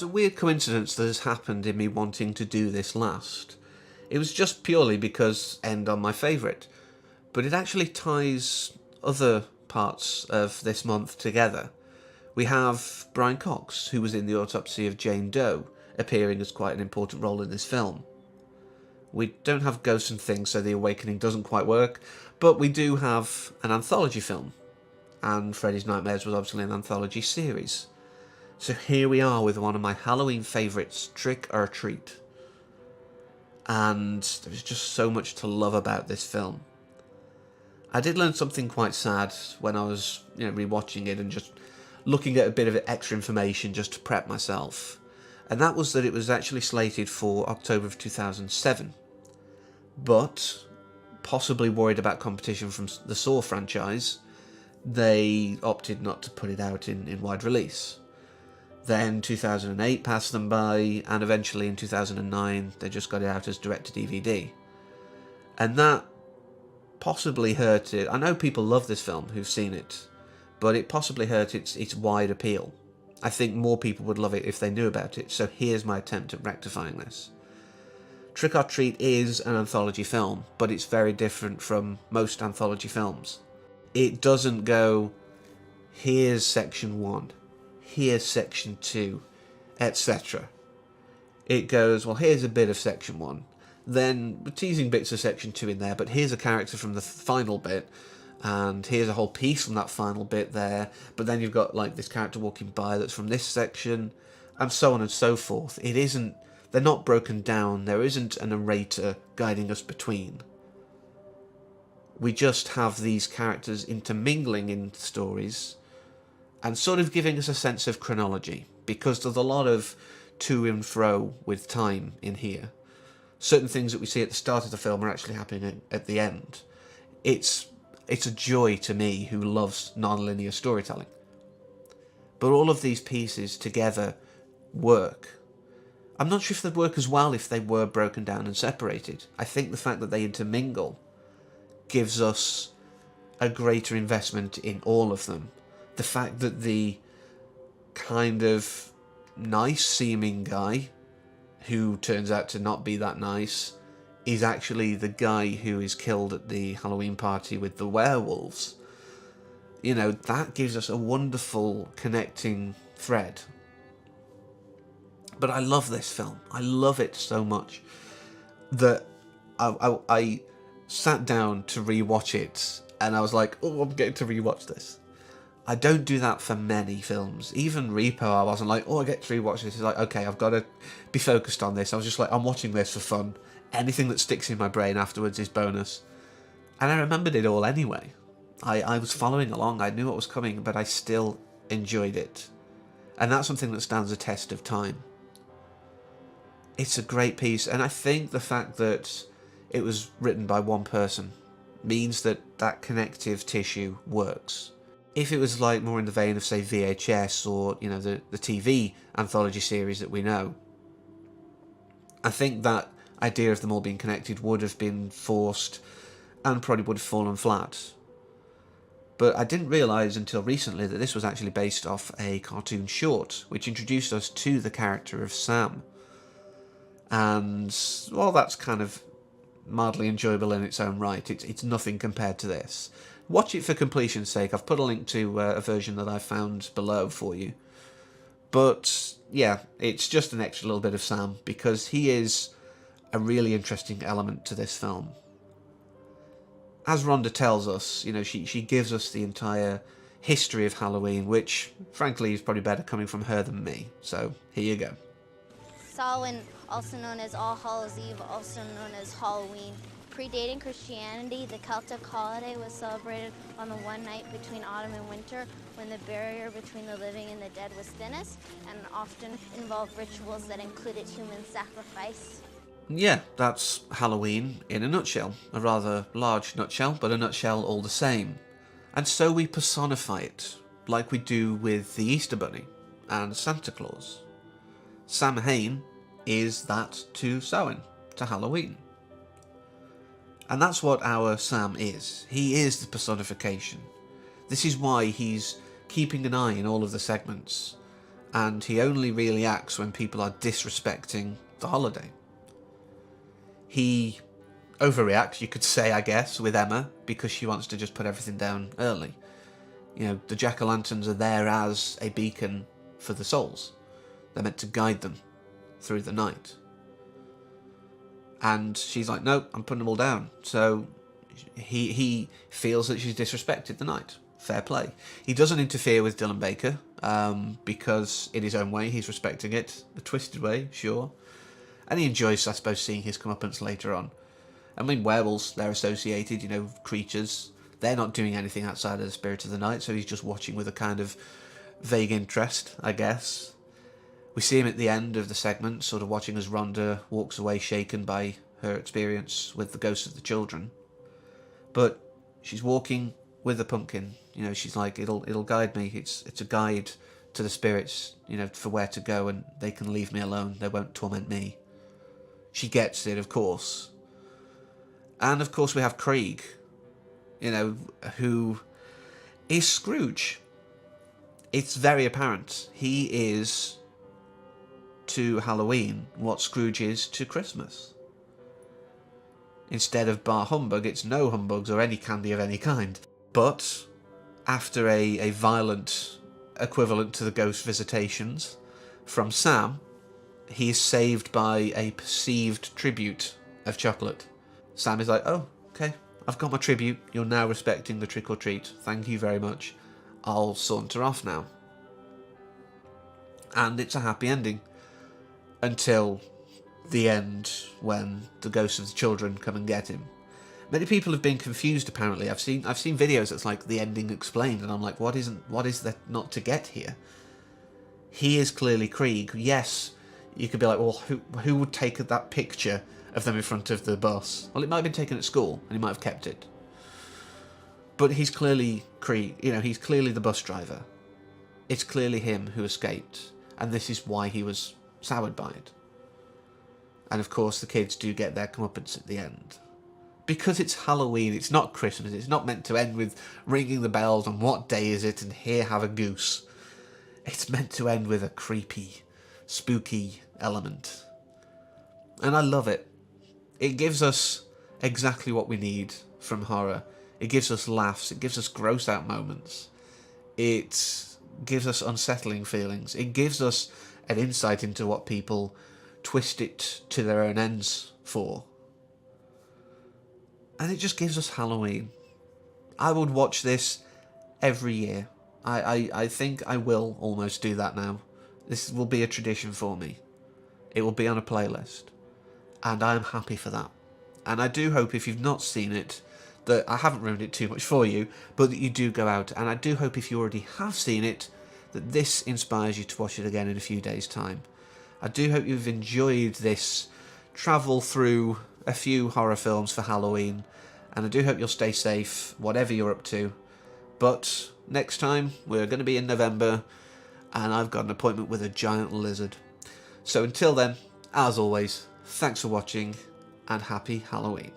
There's a weird coincidence that has happened in me wanting to do this last. It was just purely because end on my favourite, but it actually ties other parts of this month together. We have Brian Cox, who was in The Autopsy of Jane Doe, appearing as quite an important role in this film. We don't have Ghosts and Things, so The Awakening doesn't quite work, but we do have an anthology film, and Freddy's Nightmares was obviously an anthology series. So here we are with one of my Halloween favourites, Trick or Treat. And there's just so much to love about this film. I did learn something quite sad when I was, rewatching it and just looking at a bit of extra information just to prep myself. And that was that it was actually slated for October of 2007. But, possibly worried about competition from the Saw franchise, they opted not to put it out in wide release. Then 2008 passed them by, and eventually in 2009 they just got it out as direct-to-DVD. And that possibly hurt it. I know people love this film who've seen it, but it possibly hurt its wide appeal. I think more people would love it if they knew about it, so here's my attempt at rectifying this. Trick or Treat is an anthology film, but it's very different from most anthology films. It doesn't go, here's section 1, here's section 2, etc. It goes, well, here's a bit of section 1, then teasing bits of section 2 in there, but here's a character from the final bit, and here's a whole piece from that final bit there, but then you've got like this character walking by that's from this section, and so on and so forth. They're not broken down, there isn't a narrator guiding us between. We just have these characters intermingling in stories, and sort of giving us a sense of chronology, because there's a lot of to and fro with time in here. Certain things that we see at the start of the film are actually happening at the end. It's a joy to me who loves non-linear storytelling. But all of these pieces together work. I'm not sure if they'd work as well if they were broken down and separated. I think the fact that they intermingle gives us a greater investment in all of them. The fact that the kind of nice-seeming guy, who turns out to not be that nice, is actually the guy who is killed at the Halloween party with the werewolves. That gives us a wonderful connecting thread. But I love this film. I love it so much that I sat down to rewatch it, and I was like, oh, I'm getting to rewatch this. I don't do that for many films. Even Repo, I wasn't like, oh, I get to rewatch this. It's like, okay, I've got to be focused on this. I was just like, I'm watching this for fun. Anything that sticks in my brain afterwards is bonus. And I remembered it all anyway. I was following along. I knew what was coming, but I still enjoyed it. And that's something that stands the test of time. It's a great piece, and I think the fact that it was written by one person means that connective tissue works. If it was like more in the vein of, say, VHS or, the TV anthology series that we know, I think that idea of them all being connected would have been forced and probably would have fallen flat. But I didn't realise until recently that this was actually based off a cartoon short, which introduced us to the character of Sam. And, well, that's kind of mildly enjoyable in its own right. It's nothing compared to this. Watch it for completion's sake. I've put a link to a version that I found below for you. But, yeah, it's just an extra little bit of Sam, because he is a really interesting element to this film. As Rhonda tells us, she gives us the entire history of Halloween, which, frankly, is probably better coming from her than me. So, here you go. Samhain, also known as All Hallows Eve, also known as Halloween. Predating Christianity, the Celtic holiday was celebrated on the one night between autumn and winter when the barrier between the living and the dead was thinnest, and often involved rituals that included human sacrifice. Yeah, that's Halloween in a nutshell. A rather large nutshell, but a nutshell all the same. And so we personify it, like we do with the Easter Bunny and Santa Claus. Samhain is that to Samhain, to Halloween. And that's what our Sam is. He is the personification. This is why he's keeping an eye in all of the segments. and he only really acts when people are disrespecting the holiday. He overreacts, you could say, I guess, with Emma, because she wants to just put everything down early. You know, the jack-o'-lanterns are there as a beacon for the souls. They're meant to guide them through the night. And she's like, no, I'm putting them all down. So he feels that she's disrespected the night. Fair play. He doesn't interfere with Dylan Baker, because in his own way he's respecting it. A twisted way, sure. And he enjoys, I suppose, seeing his comeuppance later on. I mean, werewolves, they're associated, you know, creatures. They're not doing anything outside of the spirit of the night, so he's just watching with a kind of vague interest, I guess. We see him at the end of the segment, sort of watching as Rhonda walks away shaken by her experience with the ghosts of the children. But she's walking with the pumpkin. You know, she's like, it'll guide me. It's a guide to the spirits, you know, for where to go, and they can leave me alone. They won't torment me. She gets it, of course. And of course we have Krieg, you know, who is Scrooge. It's very apparent. He is to Halloween what Scrooge is to Christmas. Instead of bar humbug, it's no humbugs or any candy of any kind. But after a violent equivalent to the ghost visitations from Sam, he is saved by a perceived tribute of chocolate. Sam is like, oh, okay, I've got my tribute. You're now respecting the trick or treat. Thank you very much. I'll saunter off now. And it's a happy ending. Until the end, when the ghosts of the children come and get him. Many people have been confused, apparently. I've seen videos that's like the ending explained, and I'm like, what is there not to get here? He is clearly Krieg. Yes, you could be like, well, who would take that picture of them in front of the bus? Well, it might have been taken at school, and he might have kept it. But he's clearly Krieg. You know, he's clearly the bus driver. It's clearly him who escaped, and this is why he was soured by it. And of course, the kids do get their comeuppance at the end. Because it's Halloween, it's not Christmas, it's not meant to end with ringing the bells and what day is it and here have a goose. It's meant to end with a creepy, spooky element. And I love it. It gives us exactly what we need from horror. It gives us laughs, it gives us gross out moments. It gives us unsettling feelings. It gives us an insight into what people twist it to their own ends for. And it just gives us Halloween. I would watch this every year. I think I will almost do that now. This will be a tradition for me. It will be on a playlist. And I am happy for that. And I do hope, if you've not seen it, that I haven't ruined it too much for you, but that you do go out. And I do hope, if you already have seen it, that this inspires you to watch it again in a few days' time. I do hope you've enjoyed this travel through a few horror films for Halloween, and I do hope you'll stay safe, whatever you're up to. But next time, we're going to be in November, and I've got an appointment with a giant lizard. So until then, as always, thanks for watching, and happy Halloween.